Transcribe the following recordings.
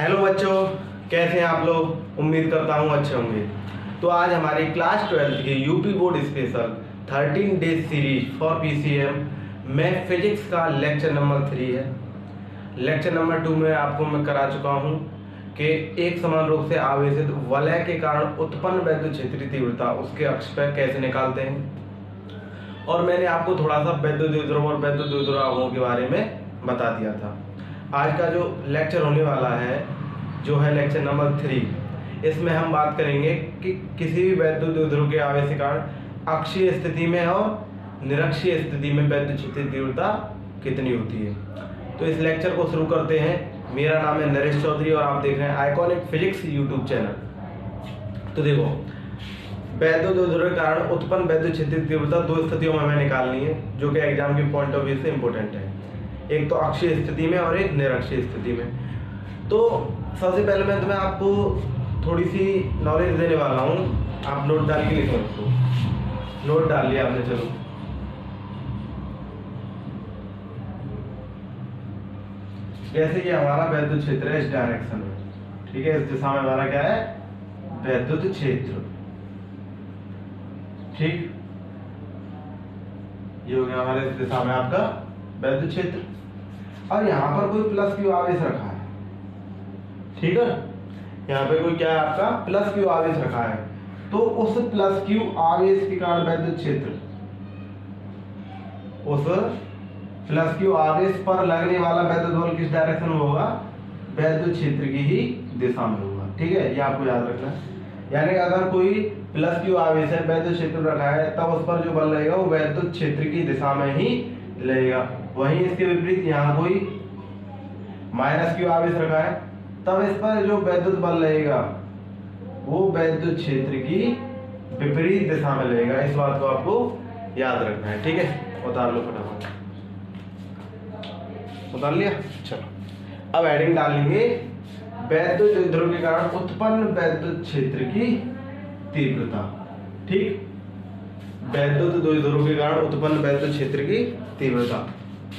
Hello बच्चों, कैसे हैं आप लोग। उम्मीद करता हूँ अच्छे होंगे। तो आज हमारी क्लास 12 की UP board special 13 days series for PCM में फिजिक्स का लेक्चर नंबर 3 है। लेक्चर नंबर 2 में आपको मैं करा चुका हूँ कि एक समान रूप से आवेशित वलय के कारण उत्पन्न वैद्युत क्षेत्रीय तीव्रता उसके अक्ष पर कैसे निकालते हैं, और मैंने आपको थोड़ा सा वैद्युत द्विध्रुव और वैद्युत द्विध्रुवों के बारे में बता दिया था। आज का जो लेक्चर होने वाला है जो है लेक्चर नंबर 3, इसमें हम बात करेंगे कि किसी भी वैद्युत द्विध्रुव के आवेश के कारण अक्षीय स्थिति में और निरक्षीय स्थिति में वैद्युत क्षेत्रीय तीव्रता कितनी होती है। तो इस लेक्चर को शुरू करते हैं। मेरा नाम है नरेश चौधरी और आप देख रहे हैं आइकॉनिक फिजिक्स यूट्यूब चैनल। तो देखो, वैद्युत द्विध्रुव के कारण उत्पन्न वैद्युत क्षेत्रीय तीव्रता दो स्थितियों में हमें निकालनी है, जो कि एग्जाम के पॉइंट ऑफ व्यू से इंपॉर्टेंट है। एक तो अक्षीय स्थिति में और एक निरक्षीय स्थिति में। तो सबसे पहले मैं तुम्हें आपको थोड़ी सी नॉलेज देने वाला हूँ। आप नोट डाल के लिखो इसको। नोट डाल लिया आपने, चलो। जैसे कि हमारा वैद्युत क्षेत्र है इस डायरेक्शन में, ठीक है, इस दिशा में हमारा क्या है, वैद्युत क्षेत्र। ठीक, ये हो गया हमारे इस दिशा में आपका वैद्युत क्षेत्र। और यहाँ पर कोई प्लस क्यू आवेश रखा है, ठीक है। यहाँ पे कोई क्या है, आपका प्लस क्यू आवेश रखा है। तो उस प्लस क्यू आवेश के कारण वैद्युत क्षेत्र, उस प्लस क्यू आवेश पर लगने वाला वैद्युत बल किस डायरेक्शन में होगा, वैद्युत क्षेत्र की ही दिशा में होगा। ठीक है, ये आपको याद रखना है। यानी अगर कोई प्लस क्यू आवेश है, वैद्युत क्षेत्र रखा है, तब उस पर जो बल लगेगा वो वैद्युत क्षेत्र की दिशा में ही लगेगा। वहीं इसके विपरीत यहाँ कोई माइनस क्यू आवेश रखा है, तब इस पर जो वैद्युत बल लगेगा वो वैद्युत क्षेत्र की विपरीत दिशा में लगेगा। इस बात को आपको याद रखना है, ठीक है। उतार लो फटाफट, उतार लिया। चलो अब हेडिंग डालेंगे, वैद्युत द्विध्रुव के कारण उत्पन्न वैद्युत क्षेत्र की तीव्रता। ठीक, वैद्युत द्विध्रुव के कारण उत्पन्न वैद्युत क्षेत्र की तीव्रता।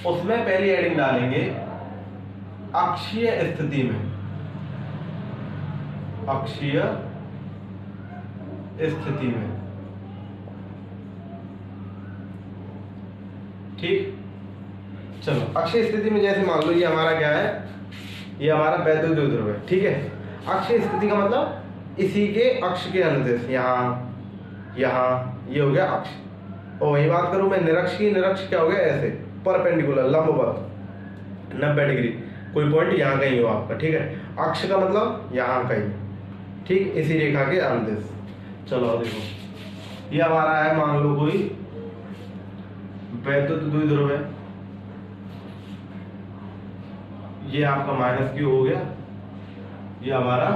उसमें पहली हेडिंग डालेंगे अक्षीय स्थिति में, अक्षीय स्थिति में। ठीक, चलो अक्षीय स्थिति में जैसे मान लो ये हमारा क्या है, ये हमारा वैद्युत द्विध्रुव है, ठीक है। अक्षीय स्थिति का मतलब इसी के अक्ष के अनुदेश, यहाँ यहाँ ये हो गया अक्ष। और वही बात करूं मैं निरक्ष की, निरक्ष क्या हो गया, ऐसे परपेंडिकुलर लंबवत 90 डिग्री, कोई पॉइंट यहाँ कहीं हो आपका, ठीक है। अक्ष का मतलब यहाँ कहीं, ठीक, इसी रेखा के अनुदेश। चलो देखो, ये हमारा है, मान लो कोई वैद्युत द्विध्रुव है, ये आपका माइनस क्यू हो गया, ये हमारा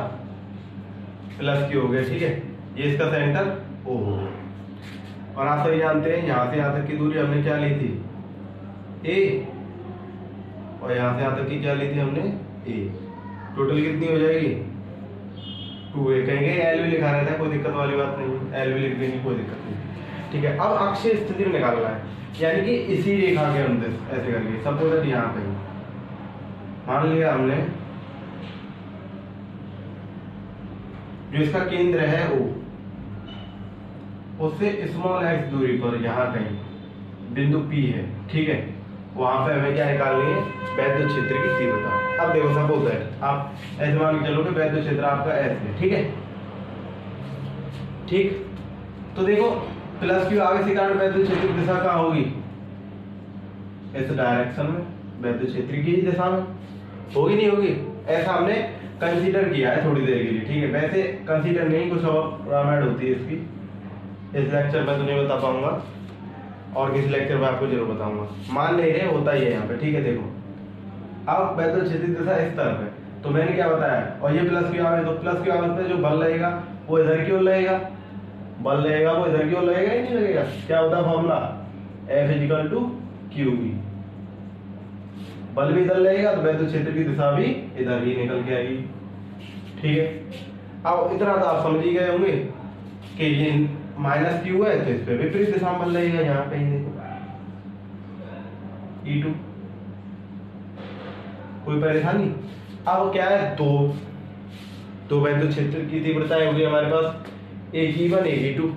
प्लस क्यू हो गया, ठीक है। ये इसका सेंटर ओ हो गया। और आप सभी जानते हैं यहाँ से यहाँ तक की दूरी हमने क्या ली थी, ए, और यहाँ से यहाँ तक की क्या ली थी हमने, ए। टोटल कितनी हो जाएगी, 2a। कहेंगे एल भी लिखा रहता है, कोई दिक्कत वाली बात नहीं, एल भी लिख देंगे, कोई दिक्कत नहीं, ठीक है। अब अक्षीय स्थिति में निकालना है, यानी कि इसी रेखा के अनुदेश ऐसे करके, सपोज यहाँ कहीं मान लिया हमने, जो इसका केंद्र है ओ, उससे स्मॉल x दूरी पर यहाँ कहीं बिंदु P है, ठीक है। वहां पे हमें क्या निकालनी है, वैद्युत क्षेत्र की तीव्रता। अब देखो सपोज दैट आप ऐसे मान के चलो कि वैद्युत क्षेत्र आपका S है, ठीक है। ठीक, तो देखो प्लस क्यू आवेश के कारण वैद्युत क्षेत्र की दिशा कहाँ होगी, इस डायरेक्शन में, वैद्युत क्षेत्र की दिशा में होगी, नहीं होगी, ऐसा हमने कंसीडर किया है थोड़ी देर के लिए, ठीक है। वैसे कंसीडर नहीं, कुछ और फॉर्मेट होती है इसकी, इस लेक्चर में तो नहीं बता पाऊंगा और किसी लेक्चर में आपको जरूर बताऊंगा। मान नहीं रहे, होता ही है यहाँ पे, ठीक है। देखो अब वैद्युत क्षेत्रीय दिशा इस तरफ है, तो मैंने क्या बताया, और ये प्लस क्यू आवेश, तो प्लस क्यू आवेश पे जो बल लगेगा वो इधर की ओर लगेगा, बल लगेगा वो इधर की ओर लगेगा ही नहीं लगेगा। क्या होता है फॉर्मूला, F=QE। बल भी इधर लगेगा तो वैद्युत क्षेत्र की दिशा भी इधर ही निकल के आएगी, ठीक है। अब इतना तो आप समझ ही गए होंगे कि ये माइनस क्यू है, तो इस पे विपरीत दिशा में बल लगेगा, यहाँ कहीं देखो E2। कोई परेशानी, अब क्या है, दो वैद्युत क्षेत्र की तीव्रताएं होगी हमारे पास, एक E1 एक E2।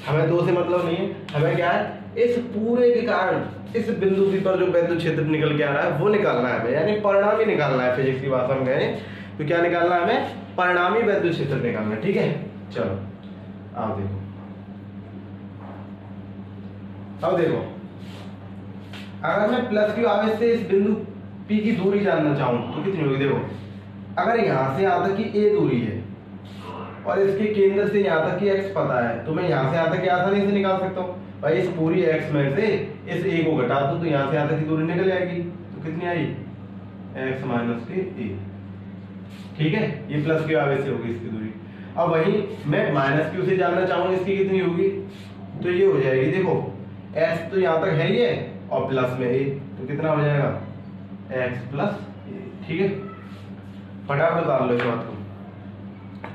हमें दो से मतलब नहीं है, हमें क्या है, इस पूरे के कारण इस बिंदु P पर जो वैद्युत क्षेत्र निकल के आ रहा है वो निकालना है हमें, यानी परिणामी निकालना है। फिजिक्स की भाषा में कहें तो क्या निकालना है हमें, परिणामी वैद्युत क्षेत्र निकालना है। ठीक है, चलो आप देखो, अब देखो, अगर मैं प्लस क्यू आवेश से इस बिंदु P की दूरी जानना चाहूं तो कितनी होगी। देखो, अगर यहां से यहां तक की a दूरी है और इसके केंद्र से यहां तक की x पता है, तो मैं यहां से यहां तक की आसानी से निकाल सकता हूं। भाई इस पूरी x में से इस a को घटा दो तो यहां से यहां तक की दूरी निकल जाएगी। तो कितनी आई, x माइनस के a। ठीक है, ये प्लस क्यू आवेश से होगी इसकी दूरी। अब वही मैं माइनस क्यू से जानना चाहूंगा इसकी कितनी होगी, तो ये हो जाएगी, देखो x तो यहां तक है ही है और प्लस में a, तो कितना हो जाएगा, x प्लस a। ठीक है, फटाफट उतार लो इस बात को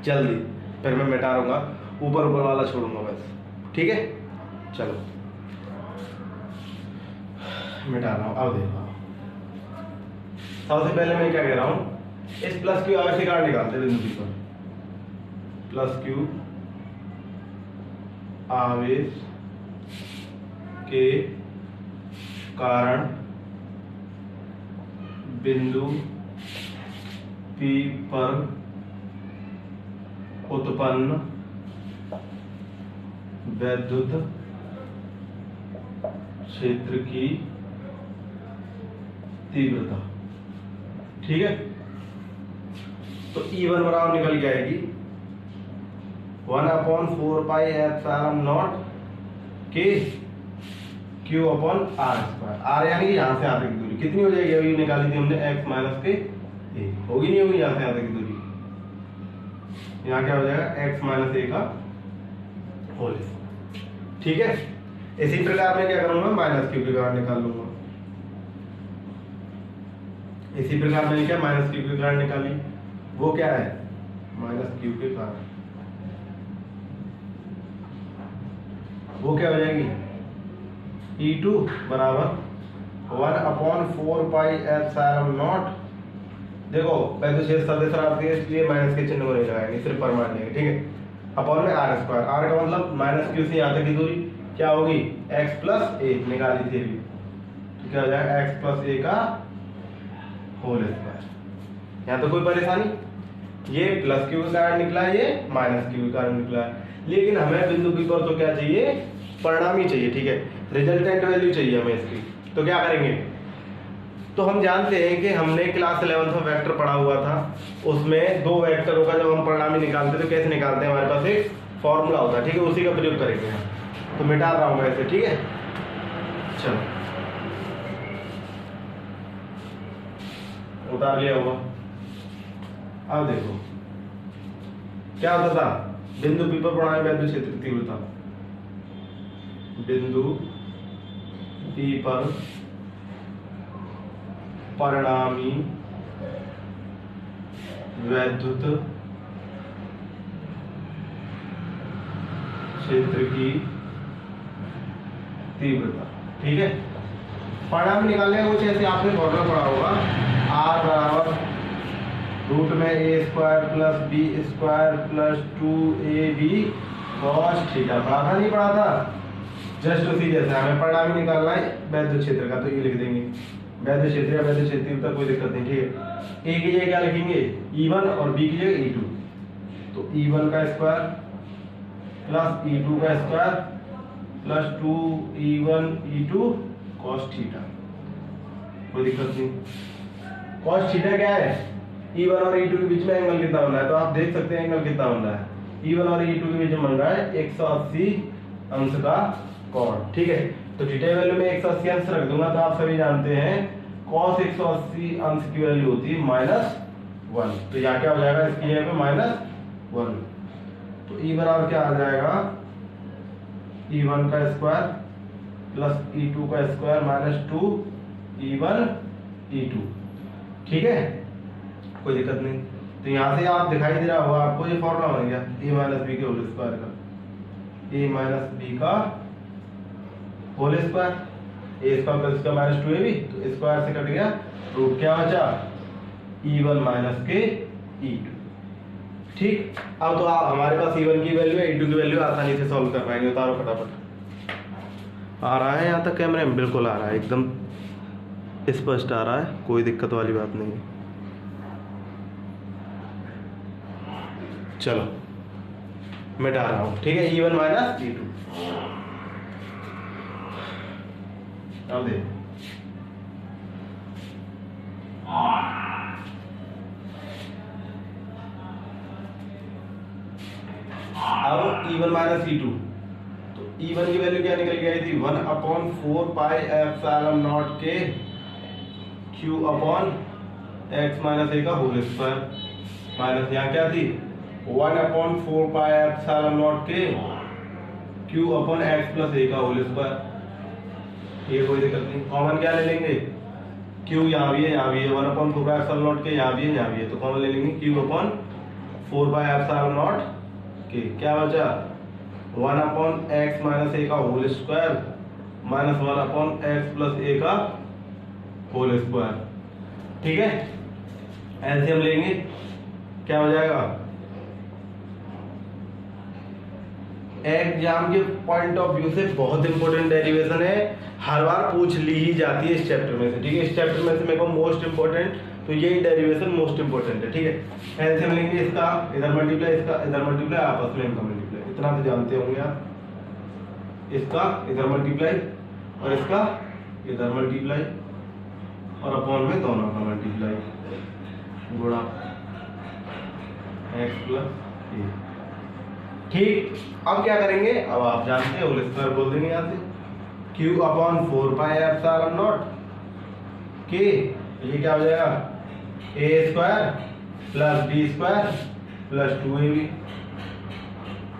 जल्दी, फिर मैं मिटा दूंगा, ऊपर ऊपर वाला छोड़ूंगा बस। ठीक है, चलो मिटा रहा हूं। अब देखो, सबसे पहले मैं क्या कह रहा हूं, इस प्लस क्यू आवेश के कारण निकालते हैं बिंदु P पर। प्लस क्यू आवेश के कारण बिंदु P पर उत्पन्न वैद्युत क्षेत्र की तीव्रता। ठीक है, तो E1 बराबर निकल के आएगी 1/4 पाई एप्सिलॉन नॉट के Q upon R square. R यानी कि यहाँ से यहाँ तक की दूरी कितनी हो जाएगी, अभी निकाली थी हमने, x माइनस के a। होगी नहीं होगी यहाँ से यहाँ तक की दूरी, यहाँ क्या हो जाएगा, x माइनस a का होल स्क्वायर। ठीक है, इसी प्रकार मैं क्या करूंगा, माइनस क्यू के कारण निकाल लूंगा। इसी प्रकार मैंने क्या, माइनस क्यू के कारण निकाली, वो क्या है, माइनस क्यू के कारण, वो क्या हो जाएगी, E2 बराबर 1/4 पाई एप्सिलॉन नॉट। देखो वैद्युत क्षेत्र सदिश राशि है इसलिए माइनस के चिन्ह को नहीं लगाएंगे, सिर्फ परमाण लेंगे। ठीक है, अपॉन में R स्क्वायर, R का मतलब माइनस क्यू से यहाँ तक की दूरी क्या होगी, x प्लस a निकाली थी अभी, तो क्या हो जाएगा, x प्लस a का होल स्क्वायर। यहाँ तो कोई परेशानी, ये प्लस क्यू के कारण निकला, ये माइनस क्यू के कारण निकला, लेकिन हमें बिंदु P पर तो क्या चाहिए, परिणामी चाहिए। ठीक है, रिजल्टेंट वैल्यू चाहिए हमें इसकी। तो क्या करेंगे, तो हम जानते हैं कि हमने क्लास 11 में वेक्टर पढ़ा हुआ था, उसमें दो वेक्टरों का जब हम परिणामी निकालते हैं तो कैसे निकालते हैं, हमारे पास एक फॉर्मूला होता है। ठीक है, उसी का प्रयोग करेंगे हम। तो मिटा रहा हूँ ऐसे। ठीक है, चलो उतार लिया होगा। अब देखो क्या होता था, बिंदु P पर परिणामी वैद्युत क्षेत्र की तीव्रता, बिंदु P पर परिणामी वैद्युत क्षेत्र की तीव्रता। ठीक है, परिणामी निकालने का कुछ ऐसे आपने फॉर्मूला पढ़ा होगा, R बराबर रूट में a square plus b square plus 2ab cos theta. पढ़ा था नहीं पढ़ा था, जस्ट उसी जैसा हमें परिणामी निकालना है वैद्युत क्षेत्र का, तो ये लिख देंगे वैद्युत क्षेत्र या वैद्युत क्षेत्र तीव्रता, कोई दिक्कत नहीं। ठीक है, a की जगह क्या लिखेंगे, E1 और b की जगह E2, तो E1 का स्क्वायर प्लस E2 का square plus 2E1 E2 cos theta, कोई दिक्कत नहीं। cos थीटा क्या है, E1 और E2 के बीच में एंगल कितना बन रहा है, तो आप देख सकते हैं एंगल कितना बन रहा है, E1 और E2 के बीच में बन रहा है 180 अंश का कोण। ठीक है, तो थीटा वैल्यू में 180 अंश रख दूंगा, तो आप सभी जानते हैं cos 180 अंश की वैल्यू होती है -1, तो यहाँ क्या हो जाएगा, इसकी जगह पे -1, तो E बराबर क्या आ जाएगा, E1 का स्क्वायर प्लस E2 का स्क्वायर माइनस 2E1 E2। ठीक है, कोई दिक्कत नहीं। तो यहाँ से आप दिखाई दे रहा होगा आपको, ये फॉर्मूला बन गया a माइनस बी के होल स्क्वायर का, a माइनस बी का whole square, a square plus का माइनस 2ab, तो स्क्वायर से कट गया, रूट क्या बचा E1 माइनस के E2। ठीक, अब तो आप हमारे पास E1 की वैल्यू है, E2 की वैल्यू आसानी से सॉल्व कर पाएंगे। उतारो फटाफट। आ रहा है यहाँ तक कैमरे में? बिल्कुल आ रहा है, एकदम स्पष्ट आ रहा है, कोई दिक्कत वाली बात नहीं है। चलो मिटा रहा हूँ, ठीक है। E1 minus E2। अब देख, अब E1 माइनस E2, तो E1 की वैल्यू क्या निकल के आई थी? 1/4 पाई एप्सिलॉन नॉट के Q upon x minus a का होल स्क्वायर, माइनस यहाँ क्या थी? 1/4 पाई एप्सिलॉन नॉट के Q upon x plus a का होल स्क्वायर। ये कोई दिक्कत नहीं, कॉमन क्या ले लेंगे? Q यहाँ भी है, यहाँ भी है, 1/4 पाई एप्सिलॉन नॉट के यहाँ भी है, यहाँ भी है, तो कॉमन ले लेंगे Q upon 4 pi epsilon not के। क्या बचा? 1/x माइनस a का whole square minus 1/x plus a का होल स्क्वायर। ठीक है, एलसीएम लेंगे, क्या हो जाएगा? एग्जाम के पॉइंट ऑफ व्यू से बहुत इंपॉर्टेंट डेरिवेशन है, हर बार पूछ ली ही जाती है इस चैप्टर में से। ठीक है, इस चैप्टर में से मेरे को मोस्ट इंपॉर्टेंट तो यही डेरिवेशन मोस्ट इंपॉर्टेंट है। ठीक है, एलसीएम लेंगे, इसका इधर मल्टीप्लाई, इसका इधर मल्टीप्लाई, आपस में इनका मल्टीप्लाई, इतना तो जानते होंगे आप। इसका इधर मल्टीप्लाई और इसका इधर मल्टीप्लाई और अपॉन में दोनों का मल्टीप्लाई गुणा x प्लस a। ठीक, अब क्या करेंगे? अब आप जानते हैं, होल स्क्वायर बोल देंगे यहाँ से। Q upon 4 pi epsilon not के, ये क्या हो जाएगा? a square plus b square plus 2ab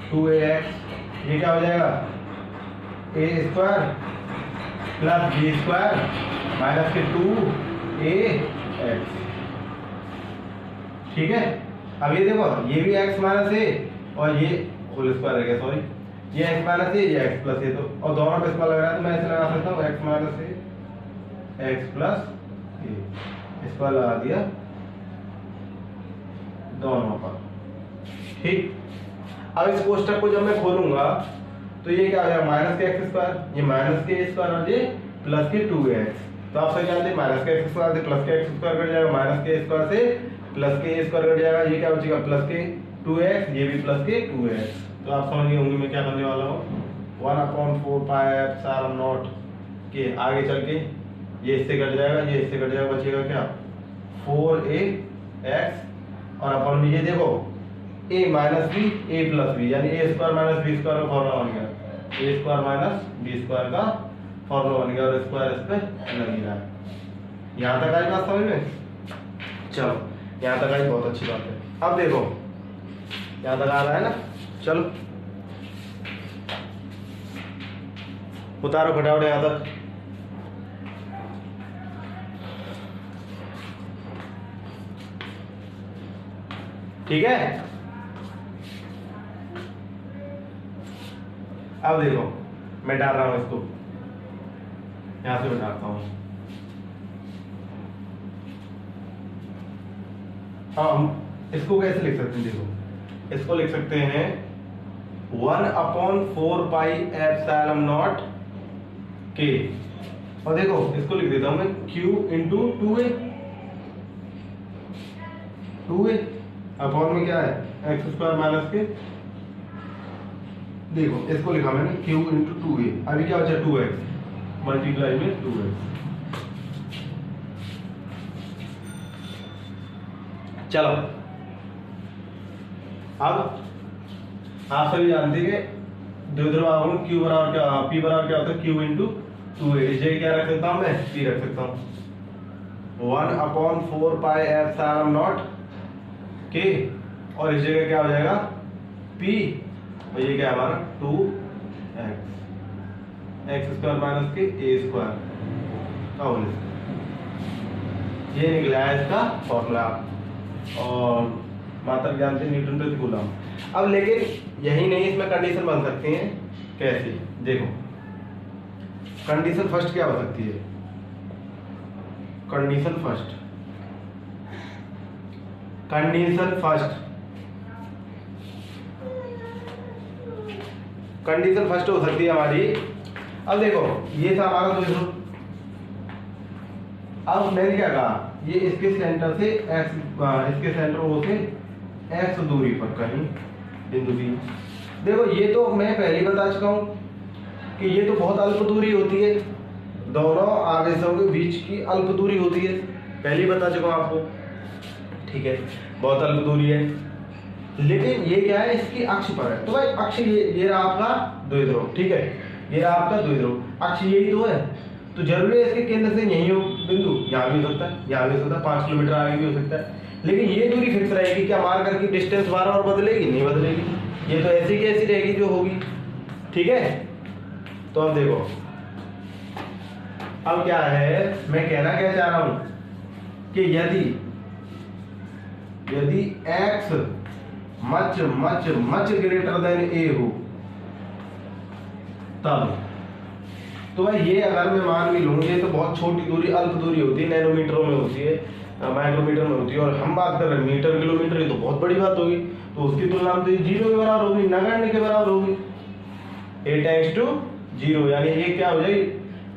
2ax, ये क्या हो जाएगा? a square plus b square minus के 2ax। ठीक है, अब ये देखो, ये भी x माइनस a और ये होल स्क्वायर है, सॉरी, ये x माइनस a, ये x प्लस a, तो और दोनों पे स्क्वायर लग रहा है तो मैं ऐसे लगा सकता हूँ x minus a x plus a, square लगा दिया दोनों पर। ठीक, अब इस कोष्टक को जब मैं खोलूंगा तो ये क्या हो जाएगा? माइनस के एक्स स्क्वायर, ये माइनस के स्क्वायर और ये प्लस के 2x। तो आप सही जानते हैं, माइनस के एक्स स्क्वायर से प्लस के एक्स स्क्वायर कट जाएगा, माइनस के स्क्वायर से प्लस के स्क्वायर कट जाएगा, ये क्या बचेगा? प्लस के 2x, ये भी प्लस के 2x। तो आप समझ गए होंगे मैं क्या करने वाला हूँ। 1/4 पाई एप्सिलॉन नॉट के आगे चल के ये इससे कट जाएगा, ये इससे कट जाएगा, बचेगा क्या? 4ax और अपन में ये देखो a minus b a plus b, यानी a square minus b square का फॉर्मूला बन गया, a square minus b square का फॉर्मूला बन गया और स्क्वायर इस पे लग ही रहा है। यहाँ तक आई बात समझ में? चलो, यहाँ तक आई, बहुत अच्छी बात है। अब देखो, यहाँ तक आ रहा है ना? चलो उतारो फटाफट यहाँ तक। ठीक है, अब देखो मैं डाल रहा हूं इसको, यहां से उठाता हूं। हम इसको कैसे लिख सकते हैं? देखो, इसको लिख सकते हैं 1/4 पाई एप्सिलॉन नॉट के, और देखो इसको लिख देता हूं मैं Q इंटू 2a अपॉन में क्या है? एक्स स्क्वायर माइनस के, देखो इसको लिखा मैंने Q इंटू 2a, अभी क्या बचा? 2x मल्टीप्लाई में 2x। चलो, अब आप सभी जानते हैं कि द्विध्रुवावरण Q बराबर क्या, P बराबर क्या होता है? Q into 2a। इसे क्या रख सकता हूं मैं? P रख सकता हूं। 1/4 पाई एप्सिलॉन नॉट के, और इस जगह क्या हो जाएगा? P, और ये क्या है हमारा? 2x एक्स स्क्वायर माइनस के a स्क्वायर का होल स्क्वायर। ये निकला है इसका फॉर्मूला, और मात्रा जानते हैं न्यूटन प्रति कूलम। अब लेकिन यही नहीं, इसमें कंडीशन बन सकती है। कैसे? देखो, कंडीशन फर्स्ट क्या हो सकती है? कंडीशन फर्स्ट, कंडीशन फर्स्ट हो सकती है हमारी। अब देखो ये था हमारा द्विध्रुव। अब मैंने क्या कहा, ये इसके सेंटर से x, इसके सेंटर ओ से x दूरी पर कहीं बिंदु बी। देखो ये तो मैं पहले ही बता चुका हूं कि ये तो बहुत अल्प दूरी होती है, दोनों आवेशों के बीच की अल्प दूरी होती है, पहले ही बता चुका हूं आपको। ठीक है, बहुत अल्प दूरी है, लेकिन ये क्या है, इसकी अक्ष पर है। तो भाई अक्ष ये रहा आपका द्विध्रुव। ठीक है, ये रहा आपका द्विध्रुव, अक्ष यही तो है, तो जरूरी है इसके केंद्र से यही हो बिंदु। यहाँ भी हो सकता है, यहाँ भी हो सकता है, 5 किलोमीटर आगे भी हो सकता है, लेकिन ये दूरी फिक्स रहेगी। क्या मार्कर की डिस्टेंस बार बार बदलेगी? नहीं बदलेगी, ये तो ऐसी की ऐसी रहेगी जो होगी। ठीक है, तो अब देखो अब क्या है, मैं कहना क्या चाह रहा हूं कि यदि x much greater than a हो, तब तो भाई ये अगर मैं मान भी लूँ, ये तो बहुत छोटी दूरी अल्प दूरी होती है, नैनोमीटरों में होती है, माइक्रोमीटर में होती है, और हम बात कर रहे हैं मीटर किलोमीटर, ये तो बहुत बड़ी बात होगी। तो उसकी तुलना में तो 0 के बराबर होगी, नगण्य के बराबर होगी। a टेंड्स टू 0, यानी ये क्या हो जाएगी,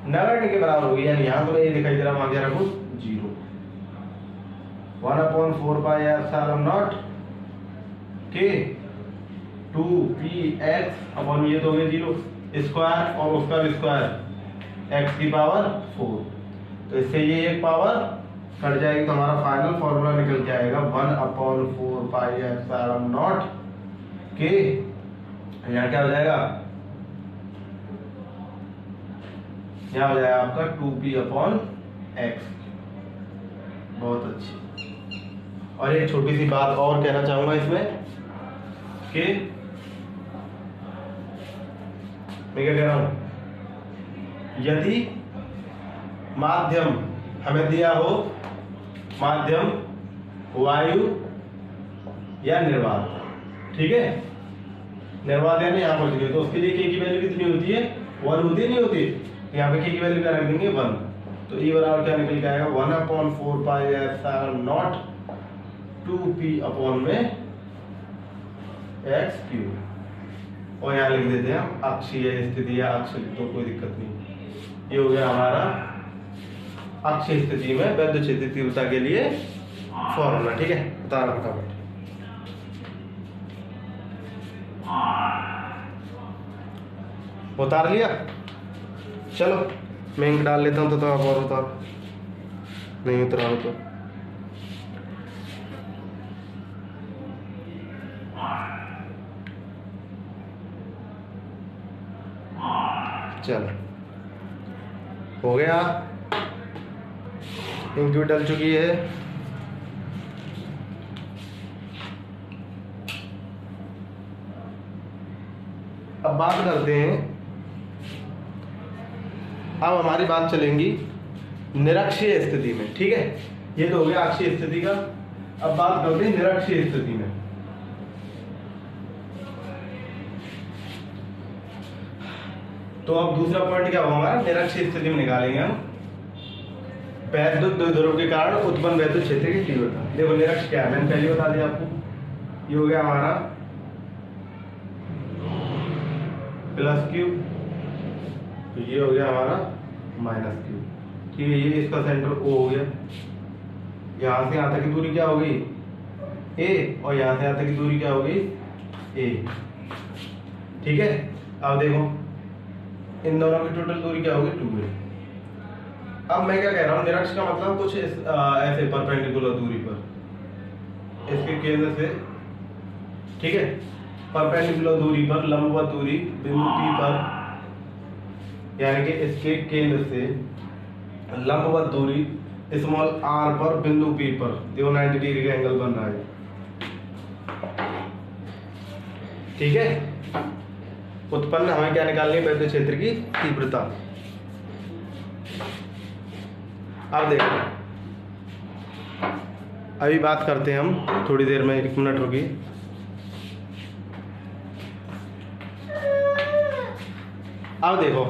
नगण्य के बराबर होगी। यानी यहाँ तो ये दिखाई दे रहा, वहां क्या रखो 0। 1/4 पाई एप्सिलॉन नॉट के 2px अपॉन ये तो हो गया 0 स्क्वायर और उसका भी स्क्वायर x की पावर 4। तो इससे ये एक पावर कट जाएगी, तो हमारा फाइनल फॉर्मूला निकल के आएगा 1/4 पाई एप्सिलॉन नॉट के, यहाँ क्या हो जाएगा, यहाँ हो जाएगा आपका 2p अपॉन x। बहुत अच्छी। और एक छोटी सी बात और कहना चाहूंगा इसमें कि मैं क्या कह रहा हूं, यदि माध्यम हमें दिया हो, माध्यम वायु या निर्वात, ठीक है, निर्वात यानी यहाँ पहुंच गए, तो उसके लिए k की वैल्यू कितनी होती है, 1 होती नहीं होती। यहाँ पे k की वैल्यू क्या रख देंगे 1, तो e बराबर क्या निकल के आएगा 1/4 pi epsilon not 2p upon में x क्यूब। और यहाँ लिख देते हैं हम अक्षीय स्थिति या अक्ष, तो कोई दिक्कत नहीं। ये हो गया हमारा अक्षीय स्थिति में वैद्युत क्षेत्र तीव्रता के लिए फॉर्मूला। ठीक है, बता रहा फटाफट। उतार लिया, चलो मैं इंक डाल लेता हूँ, तो आप और उतार, नहीं उतरा हो तो चलो हो गया, इंक भी डल चुकी है। अब बात करते हैं, अब हमारी बात चलेंगी निरक्षीय स्थिति में। ठीक है, ये तो हो गया अक्षीय स्थिति का। अब बात करते हैं निरक्षीय स्थिति में। तो अब दूसरा पॉइंट क्या होगा हमारा, निरक्षीय स्थिति में निकालेंगे हम वैद्युत द्विध्रुव के कारण उत्पन्न वैद्युत क्षेत्र की तीव्रता। देखो निरक्ष क्या है, मैंने पहले बता दिया आपको, ये हो गया हमारा प्लस क्यू, तो ये हो गया हमारा माइनस क्यू। ठीक है, ये इसका सेंटर ओ हो गया, यहां से यहां तक की दूरी क्या होगी ए, और यहां से यहां तक की दूरी क्या होगी ए। ठीक है, अब देखो इन दोनों की टोटल दूरी क्या होगी 2a। अब मैं क्या कह रहा हूँ, निरक्ष का मतलब कुछ ऐसे परपेंडिकुलर दूरी पर, इसके केंद्र से, ठीक है, परपेंडिकुलर दूरी पर, लंबवत दूरी बिंदु P पर, यानी कि इसके केंद्र से लंबवत दूरी स्मॉल r पर बिंदु P पर, देखो 90 डिग्री का एंगल बन रहा है। ठीक है, उत्पन्न हमें क्या निकालनी है, वैद्युत क्षेत्र की तीव्रता। अब देखो, अभी बात करते हैं हम थोड़ी देर में, 1 मिनट रुकिए। अब देखो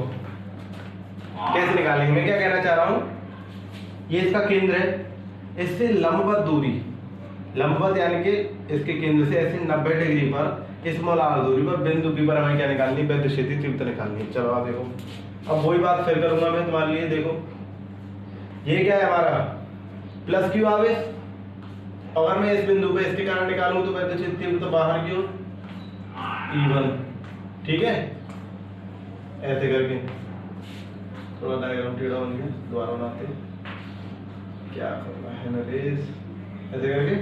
कैसे निकालेंगे, मैं क्या कहना चाह रहा हूं, ये इसका केंद्र है, इससे लंबवत दूरी लंबवत यानी कि इसके केंद्र से ऐसे 90 डिग्री पर स्मॉल आर दूरी पर बिंदु P पर हमें क्या निकालनी है, वैद्युत क्षेत्र तीव्रता निकालनी है। चलो आप देखो, अब वही बात फिर करूंगा मैं तुम्हारे लिए। देखो ये क्या है हमारा प्लस क्यू आवेश, अगर मैं इस बिंदु पे इसके कारण निकालूं तो वैद्युत क्षेत्र तीव्रता बाहर की ओर E1, ठीक है, ऐसे करके थोड़ा डायग्राम टेढ़ा बन गया, दोबारा बनाते हैं, क्या करना है नरेश, ऐसे करके,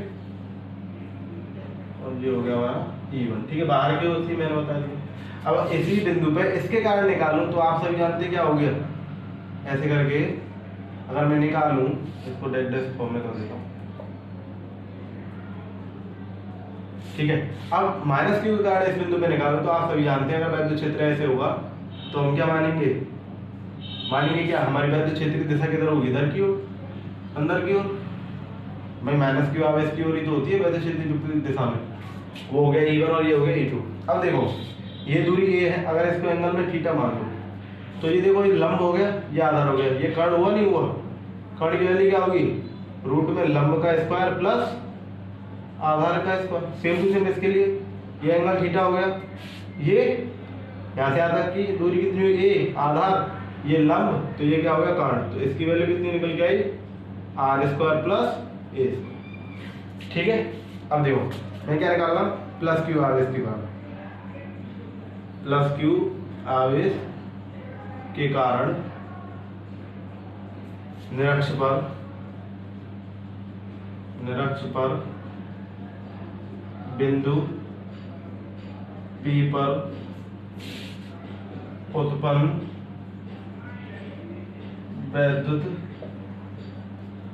और ये हो गया हमारा E1, ठीक है, बाहर की ओर थी मैंने बता दिया। अब इसी बिंदु पे इसके कारण निकालूं तो आप सभी जानते हैं क्या हो गया, ऐसे करके अगर मैं निकालूं, इसको डैश डैश फॉर्म में कर देता हूं, ठीक है। अब माइनस क्यू के कारण इस बिंदु पे निकालूं तो आप सभी जानते हैं अगर वैद्युत क्षेत्र ऐसे होगा तो हम क्या मानेंगे, क्या हमारी वैद्युत क्षेत्र की दिशा किधर होगी, इधर की ओर, अंदर की ओर। भाई माइनस क्यू आवेश की ओर ही तो होती है वैद्युत क्षेत्र की विपरीत दिशा में। वो हो गया E1 और ये हो गया E2। अब देखो ये दूरी ए है, अगर इसको एंगल में थीटा मान लो तो ये देखो ये लंब हो गया, ये आधार हो गया, ये कर्ण हुआ नहीं हुआ, कर्ण की वैल्यू क्या होगी, रूट में लंब का स्क्वायर प्लस आधार का स्क्वायर, सेम टू सेम इसके लिए ये एंगल थीटा हो गया। ये यहाँ से आधार की दूरी कितनी हुई, ए आधार, ये लंब, तो ये क्या हो गया कर्ण, तो इसकी वैल्यू कितनी निकल के आई, आर स्क्वायर प्लस ए, ठीक है। अब देखो मैं क्या निकाल रहा हूँ, प्लस क्यू आवेश के कारण, प्लस क्यू आवेश के कारण निरक्ष पर बिंदु P पर उत्पन्न वैद्युत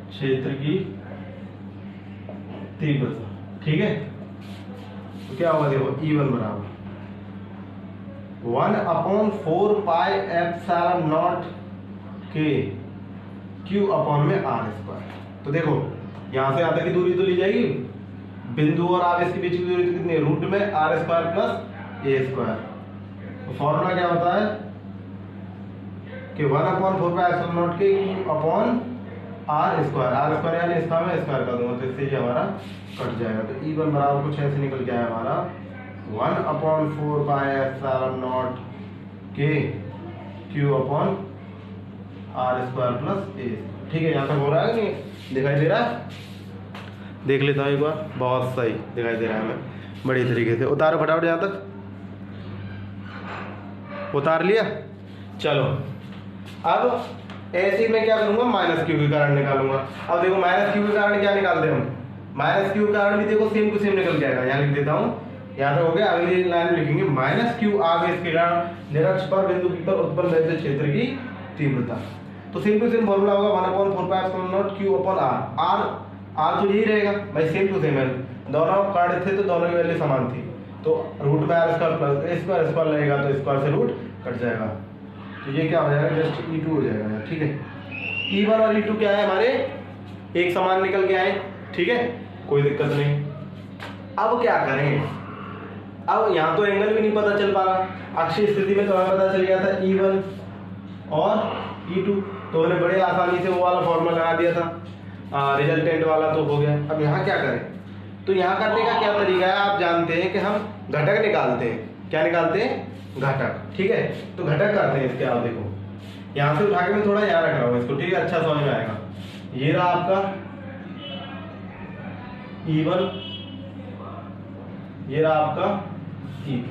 क्षेत्र की तीव्रता, ठीक है। तो क्या होगा देखो E1 बराबर 1/4 पाई एप्सिलॉन नॉट के Q अपॉन में R स्क्वायर। तो देखो यहां से आधा की दूरी तो ली जाएगी, बिंदु और आवेश के बीच की दूरी तो कितनी है, रूट में R स्क्वायर प्लस ए स्क्वायर। तो फॉर्मूला क्या होता है कि 1/4 पाई एप्सिलॉन नॉट के Q अपॉन R स्क्वायर यानी इसका मैं स्क्वायर कर दूंगा तो इससे ये हमारा कट जाएगा। तो E1 बराबर कुछ ऐसे निकल के आया हमारा 1/4 पाई एप्सिलॉन नॉट के Q upon R square plus A, ठीक है। यहाँ तक हो रहा है नहीं, दिखाई दे रहा है, देख लेता हूँ एक बार, बहुत सही दिखाई दे रहा है हमें, बड़ी तरीके से उतारो फटाफट, यहाँ तक उतार लिया। चलो अब ऐसे मैं क्या करूंगा, माइनस क्यू के कारण निकालूंगा। अब देखो माइनस क्यू के कारण क्या निकालते हैं हम, माइनस क्यू के कारण भी देखो सेम टू सेम निकल के आएगा, यहाँ लिख देता हूँ, यहाँ तक हो गया। अगली लाइन में लिखेंगे माइनस क्यू आवेश के कारण निरक्ष पर बिंदु P पर उत्पन्न वैद्युत क्षेत्र की तीव्रता। तो सेम टू सेम फॉर्मूला होगा 1/4 pi epsilon not Q upon R तो यही रहेगा भाई, सेम टू सेम है, दोनों कर्ण थे तो दोनों की वैल्यू समान थी, तो रूट में R स्क्वायर प्लस स्क्वायर लगेगा तो स्क्वायर से रूट कट जाएगा, तो ये क्या हो जाएगा जस्ट E2 हो जाएगा, ठीक है। E1 और E2 क्या है हमारे एक समान निकल के आए, ठीक है, कोई दिक्कत नहीं। अब क्या करें, अब यहाँ तो एंगल भी नहीं पता चल पा रहा, अक्षीय स्थिति में तो हमें पता चल गया था E1 और E2, तो उन्हें बड़े आसानी से वो वाला फॉर्मूला लगा दिया था, रिजल्टेंट वाला तो हो गया। अब यहाँ क्या करें, तो यहाँ करने का क्या तरीका है, आप जानते हैं कि हम घटक निकालते हैं, क्या निकालते हैं, घटक, ठीक है। तो घटक करते हैं इसके, आप देखो यहाँ से उठा के मैं थोड़ा यहाँ रख रहा हूँ इसको, ठीक है, अच्छा समझ में आएगा। ये रहा आपका E1, ये रहा आपका E2,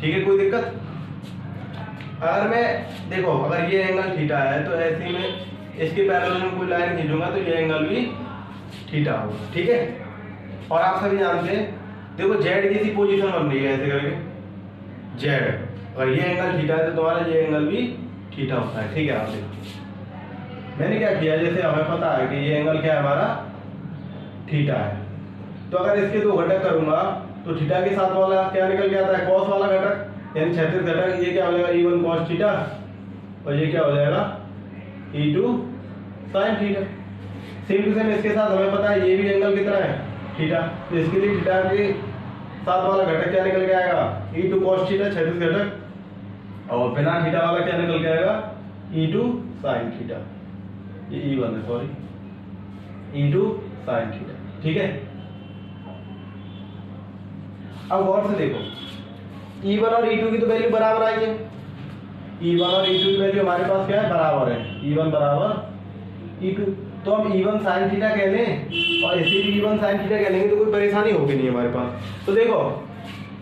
ठीक है, कोई दिक्कत। अगर मैं देखो अगर ये एंगल थीटा है तो ऐसे में इसके पैरेलल में कोई लाइन खींचूंगा तो ये एंगल भी थीटा होगा, ठीक है। और आप सभी जानते हैं देखो जेड की सी पोजीशन बन रही है, ऐसे करके जेड, और ये एंगल थीटा है तो तुम्हारा ये एंगल भी थीटा होता है, ठीक है। आप देखो मैंने क्या किया, जैसे हमें पता है कि ये एंगल क्या है हमारा थीटा है, तो अगर इसके दो घटक करूंगा तो थीटा के साथ वाला क्या निकल के आता है, कॉस वाला घटक, यानी क्षैतिज घटक, ये क्या हो जाएगा E1 cos थीटा, और ये क्या हो जाएगा E2 sin थीटा। सेम टू सेम इसके साथ हमें पता है ये भी एंगल कितना है थीटा, तो इसके लिए थीटा के साथ वाला घटक क्या निकल के आएगा E2 cos थीटा क्षैतिज घटक, और बिना थीटा वाला क्या निकल के आएगा E2 sin थीटा, ये E1 है, सॉरी E2 sin थीटा, ठीक है। अब गौर से देखो, E1 और E2 की तो वैल्यू बराबर आई है। E1 और E2 की वैल्यू हमारे पास क्या है, बराबर है। E1 बराबर E2, तो हम E1 sin थीटा कह लें और इसे भी E1 sin थीटा कह लेंगे तो कोई परेशानी होगी नहीं हमारे पास। तो देखो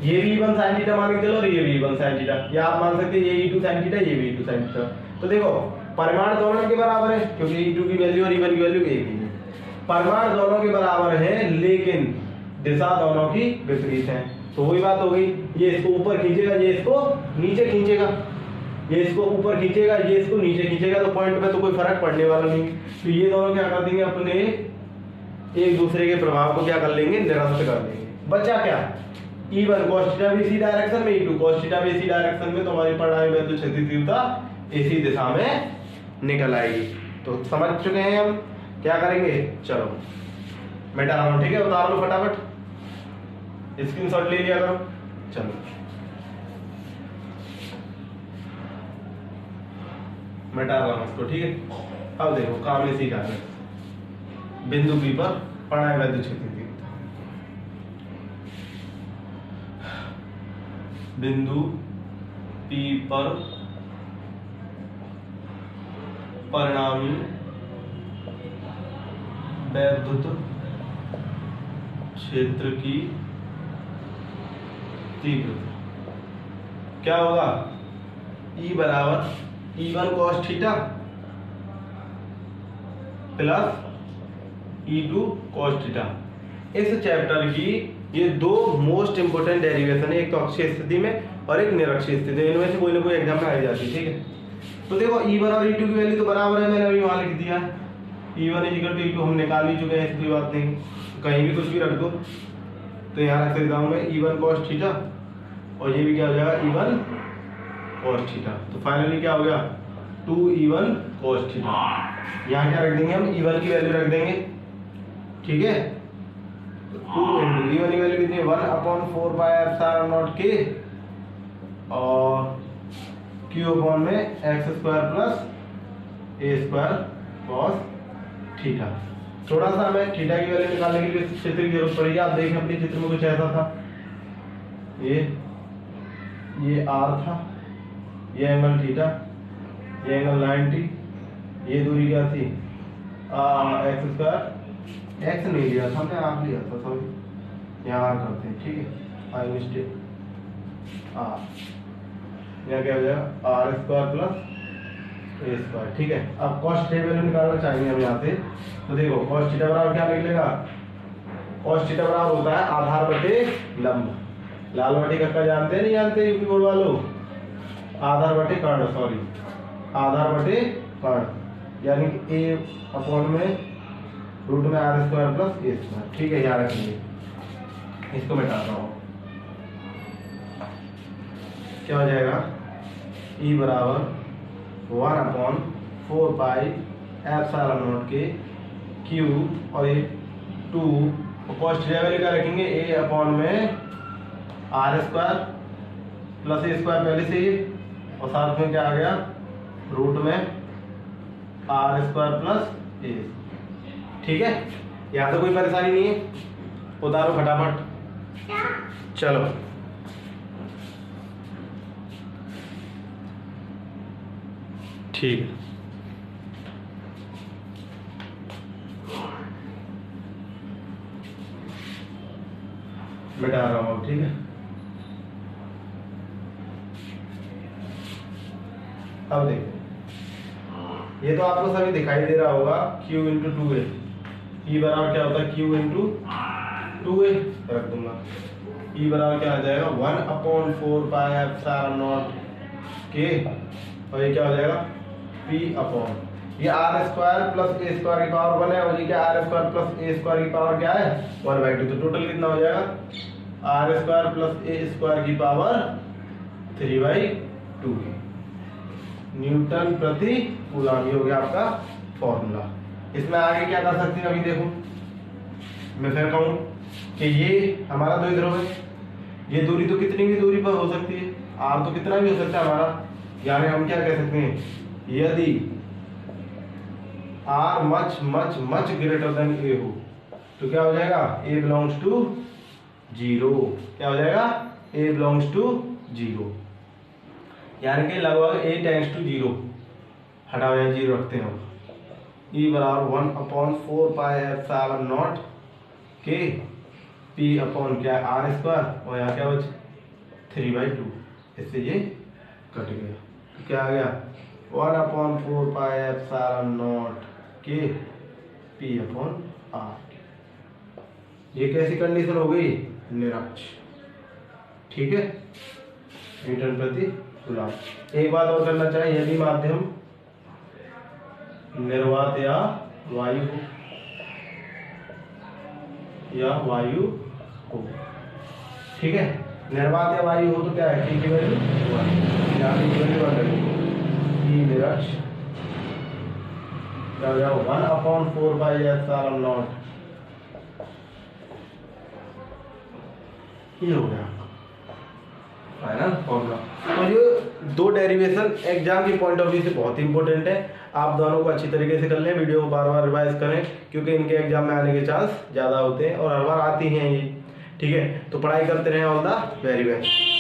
ये भी E1 sin थीटा मान के चलो और ये भी E1 sin थीटा, या आप मान सकते हैं ये E2 sin थीटा, ये भी E2 sin थीटा। तो देखो परिमाण दोनों के बराबर है क्योंकि E2 की वैल्यू और E1 की वैल्यू एक ही है। परिमाण दोनों के बराबर है लेकिन दिशा दोनों की विपरीत है। तो वही बात हो गई, ये इसको ऊपर खींचेगा, ये इसको नीचे खींचेगा, ये इसको ऊपर खींचेगा, ये इसको नीचे खींचेगा, तो पॉइंट पे तो कोई फर्क पड़ने वाला नहीं। तो ये दोनों क्या कर देंगे, अपने एक दूसरे के प्रभाव को क्या कर लेंगे, निरस्त कर देंगे। बचा क्या, E1 cos थीटा भी इसी डायरेक्शन में, E2 cos थीटा भी इसी डायरेक्शन में, तो हमारी परिणामी वैद्युत क्षेत्रीय तीव्रता इसी दिशा में निकल आएगी। तो समझ चुके हैं हम क्या करेंगे, चलो मिटा रहा हूं, ठीक है, उतार लो फटाफट, स्क्रीनशॉट ले लिया करो। चलो मिटा रहा हूं इसको, ठीक है। अब देखो काम इसी का है, बिंदु P पर परिणामी वैद्युत क्षेत्रीय तीव्रता, बिंदु P पर परिणामी वैद्युत क्षेत्र की तीव्रता क्या होगा, E बराबर E1 cos theta plus E2 cos theta. इस चैप्टर की ये दो मोस्ट इंपोर्टेंट डेरिवेशन है, एक तो अक्षीय स्थिति में और एक निरक्षीय स्थिति में, इनमें से कोई ना कोई एग्जाम में आ जाती है, ठीक है। तो देखो E1 और E2 की वैल्यू तो बराबर है, मैंने अभी वहां लिख दिया है, E1 E2 हम निकाल ही चुके हैं, कोई बात नहीं, कहीं भी कुछ भी रख दो। तो यहाँ रख देता हूँ मैं E1 cos थीटा और ये भी क्या हो जाएगा E1 cos थीटा। तो फाइनली क्या हो गया 2E1 cos थीटा। यहाँ क्या रख देंगे हम, E1 की वैल्यू रख देंगे, ठीक है। 2 इंटू E1 की वैल्यू कितनी है, 1/4 पाई एप्सिलॉन नॉट के और Q अपॉन में x square plus a square cos theta. थोड़ा सा हमें थीटा की वैल्यू निकालने के लिए क्षेत्र की जरूरत पड़ेगी। आप देखें अपने चित्र में कुछ ऐसा था, ये r था, ये एंगल थीटा, ये एंगल 90, ये दूरी क्या थी x स्क्वायर, x नहीं लिया था हमने, आप लिया था, सॉरी यहाँ करते हैं, ठीक है, आई मिस्टेक, यहाँ क्या हो जाएगा r square plus a square, ठीक है। अब cos थीटा वैल्यू निकालना चाहेंगे हम यहाँ से, तो देखो cos थीटा बराबर क्या निकलेगा, cos थीटा बराबर होता है आधार बटे लंब। लाल बटे कक्का जानते हैं नहीं जानते यूपी बोर्ड वालों, आधार बटे कर्ण, सॉरी आधार बटे कर्ण, यानी कि a अपॉन में रूट में r square plus a square, ठीक है। यहाँ रखेंगे, इसको मिटाता हूँ, क्या हो जाएगा E बराबर 1/4 पाई एप्सिलॉन नॉट के Q और ये 2 cos थीटा वैल्यू क्या रखेंगे, a अपॉन में r square plus a square पहले से ही, और साथ में क्या आ गया रूट में r स्क्वायर प्लस a, ठीक है। यहाँ तो कोई परेशानी नहीं है, उतारो फटाफट, चलो ठीक है। मिटा रहा हूँ, ठीक है। अब देखो ये तो आपको सभी दिखाई दे रहा होगा, Q इंटू 2a, E बराबर क्या होता है Q इंटू 2a, रख दूंगा। E बराबर क्या आ जाएगा 1/4 पाई एप्सिलॉन नॉट के, और ये क्या हो जाएगा P अपॉन, ये r square plus a square की पावर 1 है, और ये क्या r square plus a square की पावर क्या है 1/2, तो टोटल कितना हो जाएगा r square plus a square की पावर 3/2 न्यूटन प्रति कूलम। ये हो गया आपका फॉर्मूला। इसमें आगे क्या कर सकते हैं, अभी देखो मैं फिर कहूँ कि ये हमारा द्विध्रुव ध्रुव है, ये दूरी तो कितनी भी दूरी पर हो सकती है, r तो कितना भी हो सकता है हमारा, यानी हम क्या कह सकते हैं, यदि r much much much greater than a हो, तो क्या हो जाएगा a बिलोंग्स टू 0, क्या हो जाएगा a बिलोंग्स टू 0, यानी कि लगभग a टेंड्स टू 0, हटाओ या 0 रखते हैं हम। e बराबर 1/4 पाई एप्सिलॉन नॉट के p अपॉन क्या r स्क्वायर, और यहाँ क्या बचे 3/2, इससे ये कट गया, तो क्या आ गया 1/4 पाई एप्सिलॉन नॉट के p अपॉन r। ये कैसी कंडीशन हो गई, निरक्ष, ठीक है, न्यूटन प्रति कूलम्ब। एक बात और करना चाहिए, यदि माध्यम निर्वात या वायु हो, ठीक है, निर्वात या वायु हो तो क्या है, टी की वैल्यू 1, यहाँ की वैल्यू 1 रखेंगे, निरक्ष क्या हो जाएगा 1/4 पाई एप्सिलॉन नॉट, ये हो गया फाइनल फॉर्मूला। तो ये दो डेरिवेशन एग्जाम के पॉइंट ऑफ व्यू से बहुत इंपॉर्टेंट है, आप दोनों को अच्छी तरीके से कर लें, वीडियो को बार बार रिवाइज करें, क्योंकि इनके एग्जाम में आने के चांस ज़्यादा होते हैं और हर बार आती हैं ये, ठीक है। तो पढ़ाई करते रहें, ऑल द वेरी बेस्ट।